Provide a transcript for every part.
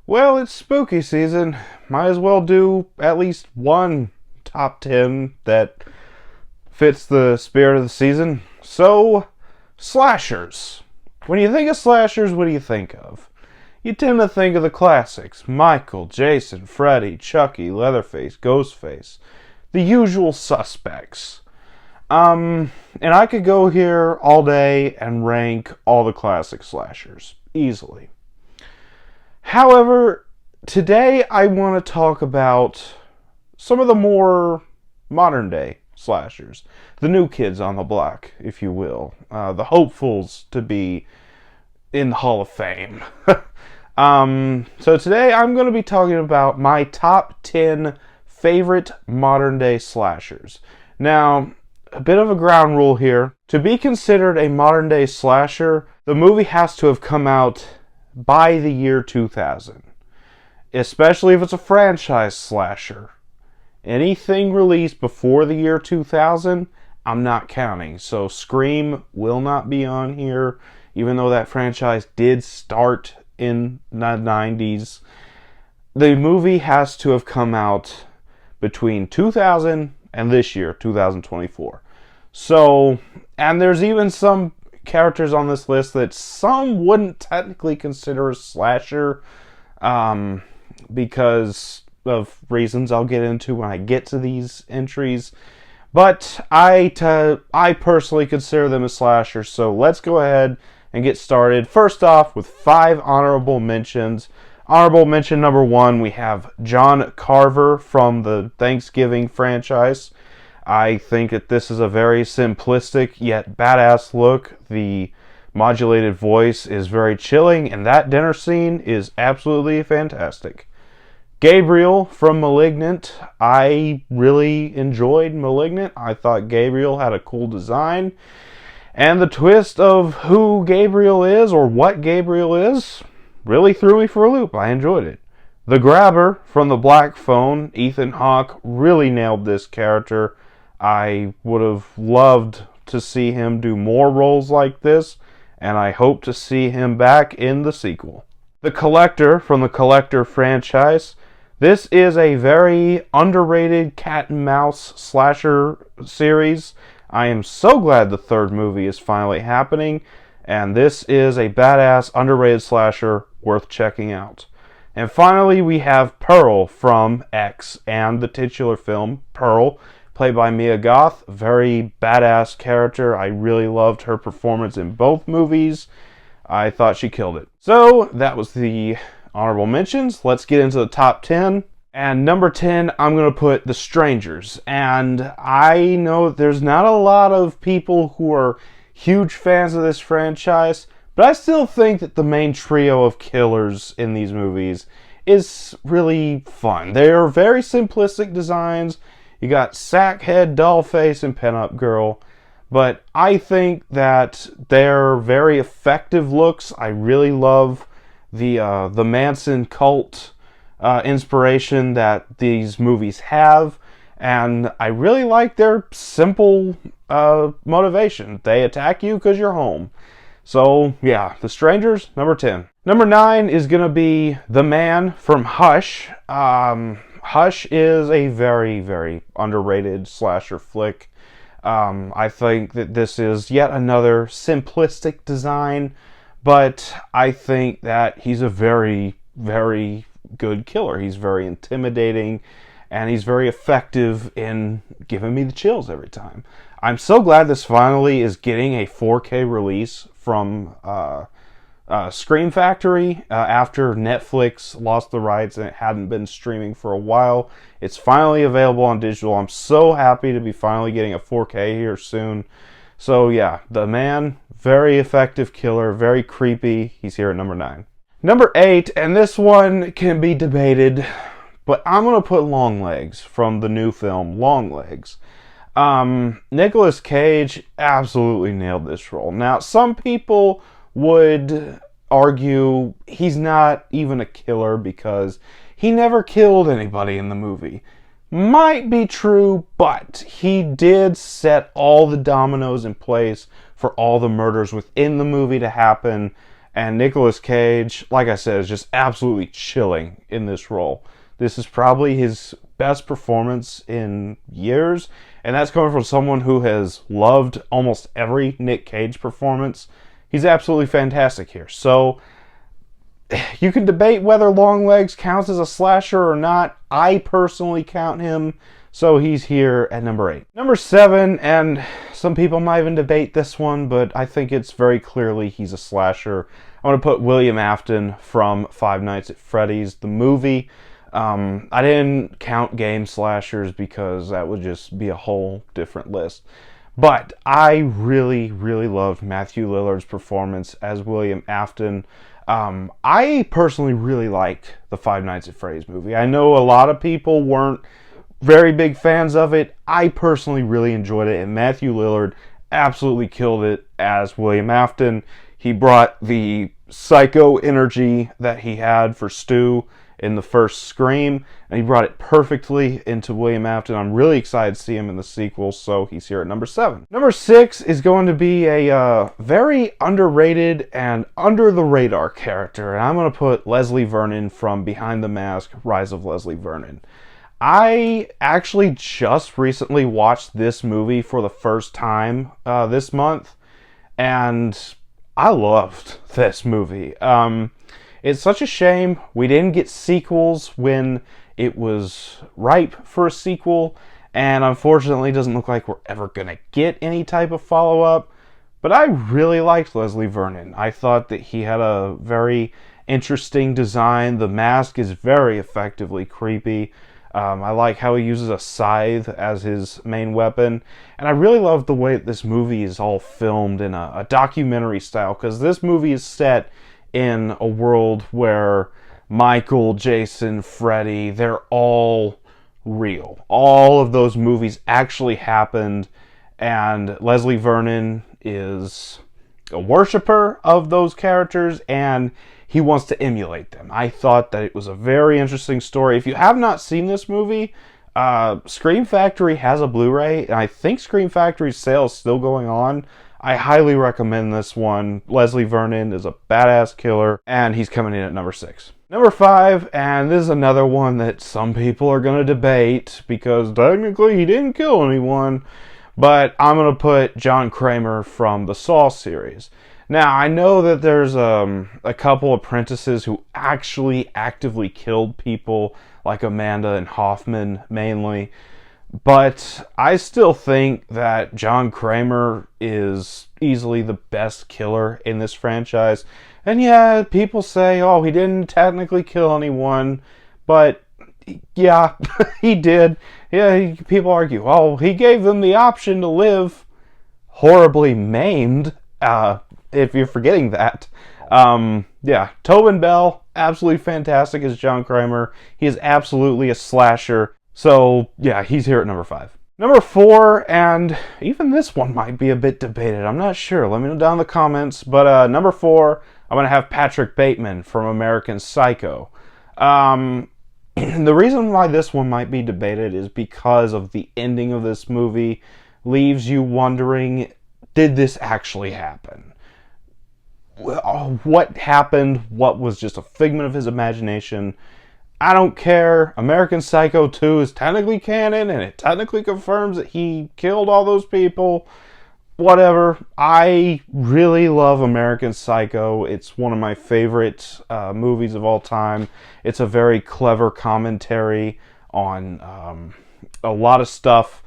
Well, it's spooky season. Might as well do at least one top 10 that fits the spirit of the season. So, slashers. When you think of slashers, what do you think of? You tend to think of the classics. Michael, Jason, Freddy, Chucky, Leatherface, Ghostface. The usual suspects. And I could go here all day and rank all the classic slashers. Easily. However, today I want to talk about some of the more modern day slashers. The new kids on the block, if you will. The hopefuls to be in the Hall of Fame. So today I'm going to be talking about my top 10 favorite modern day slashers. Now, a bit of a ground rule here. To be considered a modern day slasher, the movie has to have come out by the year 2000. Especially if it's a franchise slasher. Anything released before the year 2000, I'm not counting. So Scream will not be on here, even though that franchise did start in the 90s. The movie has to have come out between 2000 and this year, 2024. So, and there's even some characters on this list that some wouldn't technically consider a slasher because of reasons I'll get into when I get to these entries. But I personally consider them a slasher, so let's go ahead and get started. First off, with 5 honorable mentions. Honorable mention number 1, we have John Carver from the Thanksgiving franchise. I think that this is a very simplistic yet badass look. The modulated voice is very chilling, and that dinner scene is absolutely fantastic. Gabriel from Malignant. I really enjoyed Malignant. I thought Gabriel had a cool design. And the twist of who Gabriel is, or what Gabriel is, really threw me for a loop. I enjoyed it. The Grabber from The Black Phone. Ethan Hawke really nailed this character. I would have loved to see him do more roles like this, and I hope to see him back in the sequel. The Collector from the Collector franchise. This is a very underrated cat and mouse slasher series. I am so glad the 3rd movie is finally happening, and this is a badass underrated slasher worth checking out. And finally, we have Pearl from X and the titular film, Pearl, played by Mia Goth. Very badass character. I really loved her performance in both movies. I thought she killed it. So, that was the honorable mentions. Let's get into the top 10. And number 10, I'm going to put The Strangers. And I know there's not a lot of people who are huge fans of this franchise, but I still think that the main trio of killers in these movies is really fun. They are very simplistic designs. You got Sackhead, Dollface, and Pinup Girl. But I think that they're very effective looks. I really love the Manson cult inspiration that these movies have. And I really like their simple motivation. They attack you because you're home. So, yeah, The Strangers, number 10. Number 9 is going to be The Man from Hush. Hush is a very, very underrated slasher flick. I think that this is yet another simplistic design, but I think that he's a very, very good killer. He's very intimidating, and he's very effective in giving me the chills every time. I'm so glad this finally is getting a 4K release from Scream Factory after Netflix lost the rights and it hadn't been streaming for a while. It's finally available on digital. I'm so happy to be finally getting a 4K here soon. So yeah, The Man, very effective killer, very creepy. He's here at number 9. Number 8, and this one can be debated, but I'm going to put Longlegs from the new film Longlegs. Nicolas Cage absolutely nailed this role. Now, some people would argue he's not even a killer because he never killed anybody in the movie. Might be true, but he did set all the dominoes in place for all the murders within the movie to happen, And Nicolas Cage, like I said, is just absolutely chilling in this role. This is probably his best performance in years, and that's coming from someone who has loved almost every Nick Cage performance. He's absolutely fantastic here. So you can debate whether Longlegs counts as a slasher or not. I personally count him, so he's here at number 8. Number 7, and some people might even debate this one, but I think it's very clearly he's a slasher. I'm going to put William Afton from Five Nights at Freddy's, the movie. I didn't count game slashers because that would just be a whole different list. But I really, really loved Matthew Lillard's performance as William Afton. I personally really liked the Five Nights at Freddy's movie. I know a lot of people weren't very big fans of it. I personally really enjoyed it, and Matthew Lillard absolutely killed it as William Afton. He brought the psycho energy that he had for Stu in the first Scream, and he brought it perfectly into William Afton. I'm really excited to see him in the sequel, so he's here at number 7. Number 6 is going to be a very underrated and under-the-radar character, and I'm going to put Leslie Vernon from Behind the Mask, Rise of Leslie Vernon. I actually just recently watched this movie for the first time this month, and I loved this movie. It's such a shame we didn't get sequels when it was ripe for a sequel, and unfortunately it doesn't look like we're ever going to get any type of follow-up, but I really liked Leslie Vernon. I thought that he had a very interesting design. The mask is very effectively creepy. I like how he uses a scythe as his main weapon, and I really love the way that this movie is all filmed in a documentary style, because this movie is set in a world where Michael, Jason, Freddy, they're all real. All of those movies actually happened, and Leslie Vernon is a worshiper of those characters, and he wants to emulate them. I thought that it was a very interesting story. If you have not seen this movie, Scream Factory has a Blu-ray, and I think Scream Factory's sale is still going on. I highly recommend this one. Leslie Vernon is a badass killer, and he's coming in at number 6. Number 5, and this is another one that some people are going to debate, because technically he didn't kill anyone, but I'm going to put John Kramer from the Saw series. Now, I know that there's a couple apprentices who actually actively killed people, like Amanda and Hoffman mainly, but I still think that John Kramer is easily the best killer in this franchise. And yeah, people say, oh, he didn't technically kill anyone, but yeah, he did. Yeah, people argue, oh, he gave them the option to live horribly maimed, if you're forgetting that. Yeah, Tobin Bell, absolutely fantastic as John Kramer. He is absolutely a slasher. So, yeah, he's here at number 5. Number 4, and even this one might be a bit debated. I'm not sure. Let me know down in the comments. But number 4, I'm going to have Patrick Bateman from American Psycho. The reason why this one might be debated is because of the ending of this movie leaves you wondering, did this actually happen? What happened? What was just a figment of his imagination? I don't care. American Psycho 2 is technically canon, and it technically confirms that he killed all those people. Whatever. I really love American Psycho. It's one of my favorite movies of all time. It's a very clever commentary on a lot of stuff.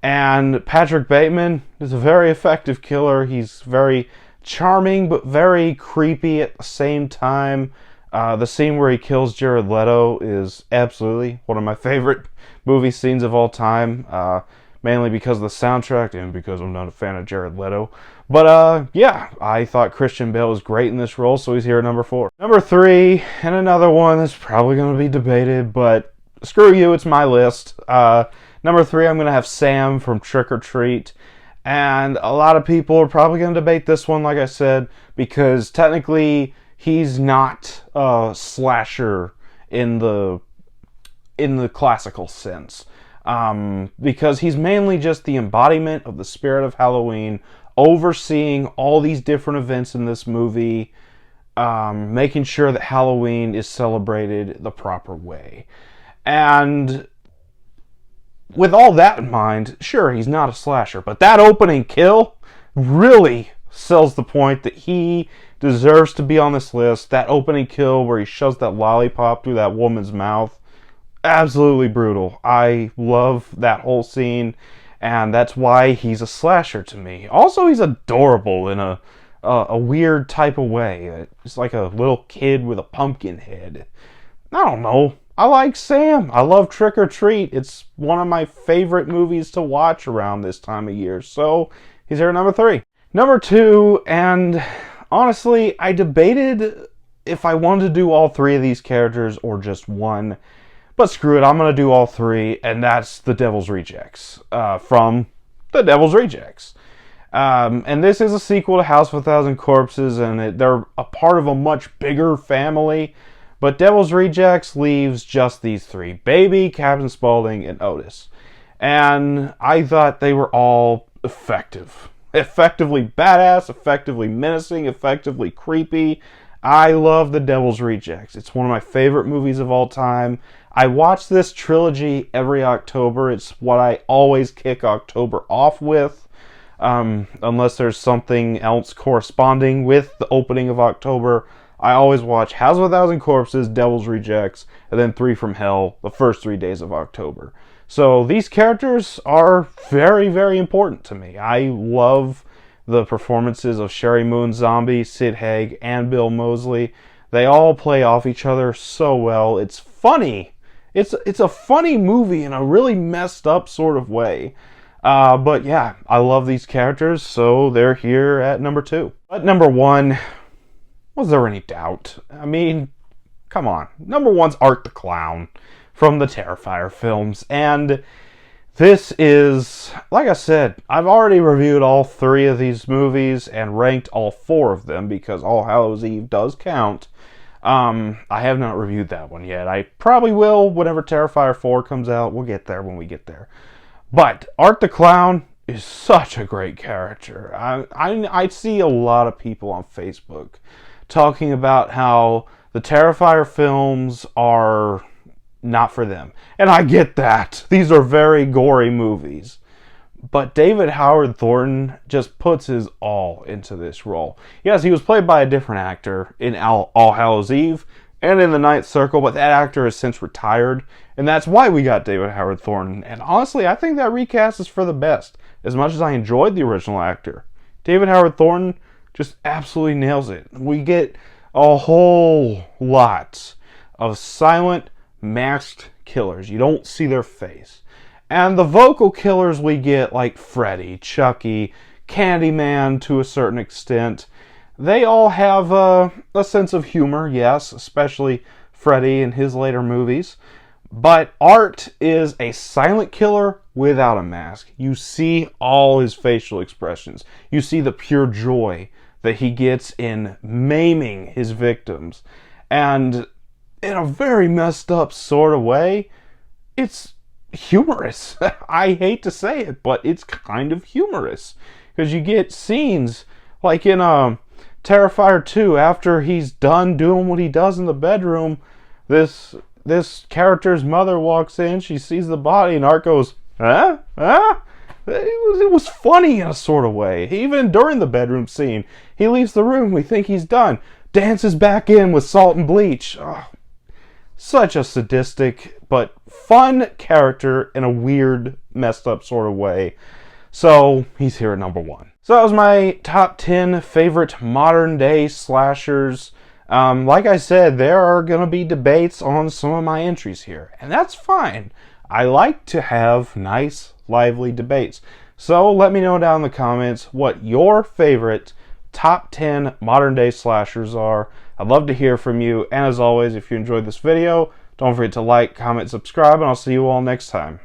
And Patrick Bateman is a very effective killer. He's very charming, but very creepy at the same time. The scene where he kills Jared Leto is absolutely one of my favorite movie scenes of all time, mainly because of the soundtrack and because I'm not a fan of Jared Leto. But yeah, I thought Christian Bale was great in this role, so he's here at number 4. Number 3, and another one that's probably going to be debated, but screw you, it's my list. Number 3, I'm going to have Sam from Trick or Treat. And a lot of people are probably going to debate this one, like I said, because technically he's not a slasher in the classical sense, because he's mainly just the embodiment of the spirit of Halloween, overseeing all these different events in this movie. making sure that Halloween is celebrated the proper way. And with all that in mind, sure, he's not a slasher, but that opening kill really sells the point that he deserves to be on this list. That opening kill where he shoves that lollipop through that woman's mouth, absolutely brutal. I love that whole scene, and that's why he's a slasher to me. Also, he's adorable in a weird type of way. It's like a little kid with a pumpkin head. I don't know. I like Sam. I love Trick or Treat. It's one of my favorite movies to watch around this time of year. So he's here at number 3. Number 2, and honestly, I debated if I wanted to do all 3 of these characters or just one. But screw it, I'm going to do all 3, and that's The Devil's Rejects from The Devil's Rejects. And this is a sequel to House of a Thousand Corpses, and they're a part of a much bigger family. But Devil's Rejects leaves just these 3. Baby, Captain Spaulding, and Otis. And I thought they were all effective. Effectively badass, effectively menacing, effectively creepy. I love The Devil's Rejects. It's one of my favorite movies of all time. I watch this trilogy every October. It's what I always kick October off with. Unless there's something else corresponding with the opening of October. I always watch House of a Thousand Corpses, Devil's Rejects, and then 3 from Hell, the first 3 days of October. So these characters are very, very important to me. I love the performances of Sherry Moon Zombie, Sid Haig, and Bill Moseley. They all play off each other so well. It's funny. It's a funny movie in a really messed up sort of way. But yeah, I love these characters, so they're here at number 2. At number 1... was there any doubt? I mean, come on. Number 1's Art the Clown from the Terrifier films. And this is, like I said, I've already reviewed all 3 of these movies and ranked all 4 of them because All Hallows Eve does count. I have not reviewed that one yet. I probably will whenever Terrifier 4 comes out. We'll get there when we get there. But Art the Clown is such a great character. I see a lot of people on Facebook talking about how the Terrifier films are not for them. And I get that. These are very gory movies. But David Howard Thornton just puts his all into this role. Yes, he was played by a different actor in All Hallows Eve and in The Ninth Circle, but that actor has since retired, and that's why we got David Howard Thornton. And honestly, I think that recast is for the best. As much as I enjoyed the original actor, David Howard Thornton just absolutely nails it. We get a whole lot of silent, masked killers. You don't see their face. And the vocal killers we get, like Freddy, Chucky, Candyman to a certain extent, they all have a sense of humor, yes, especially Freddy in his later movies. But Art is a silent killer without a mask. You see all his facial expressions. You see the pure joy that he gets in maiming his victims. And in a very messed up sort of way, it's humorous. I hate to say it, but it's kind of humorous. Because you get scenes like in Terrifier 2, after he's done doing what he does in the bedroom, this character's mother walks in, she sees the body, and Art goes, huh? Huh? It was funny in a sort of way. Even during the bedroom scene, he leaves the room, we think he's done, dances back in with salt and bleach. Oh, such a sadistic but fun character in a weird, messed up sort of way. So he's here at number 1. So that was my top 10 favorite modern day slashers. Like I said, there are going to be debates on some of my entries here, and that's fine. I like to have nice, lively debates. So let me know down in the comments what your favorite top 10 modern day slashers are. I'd love to hear from you, and as always, if you enjoyed this video, don't forget to like, comment, subscribe, and I'll see you all next time.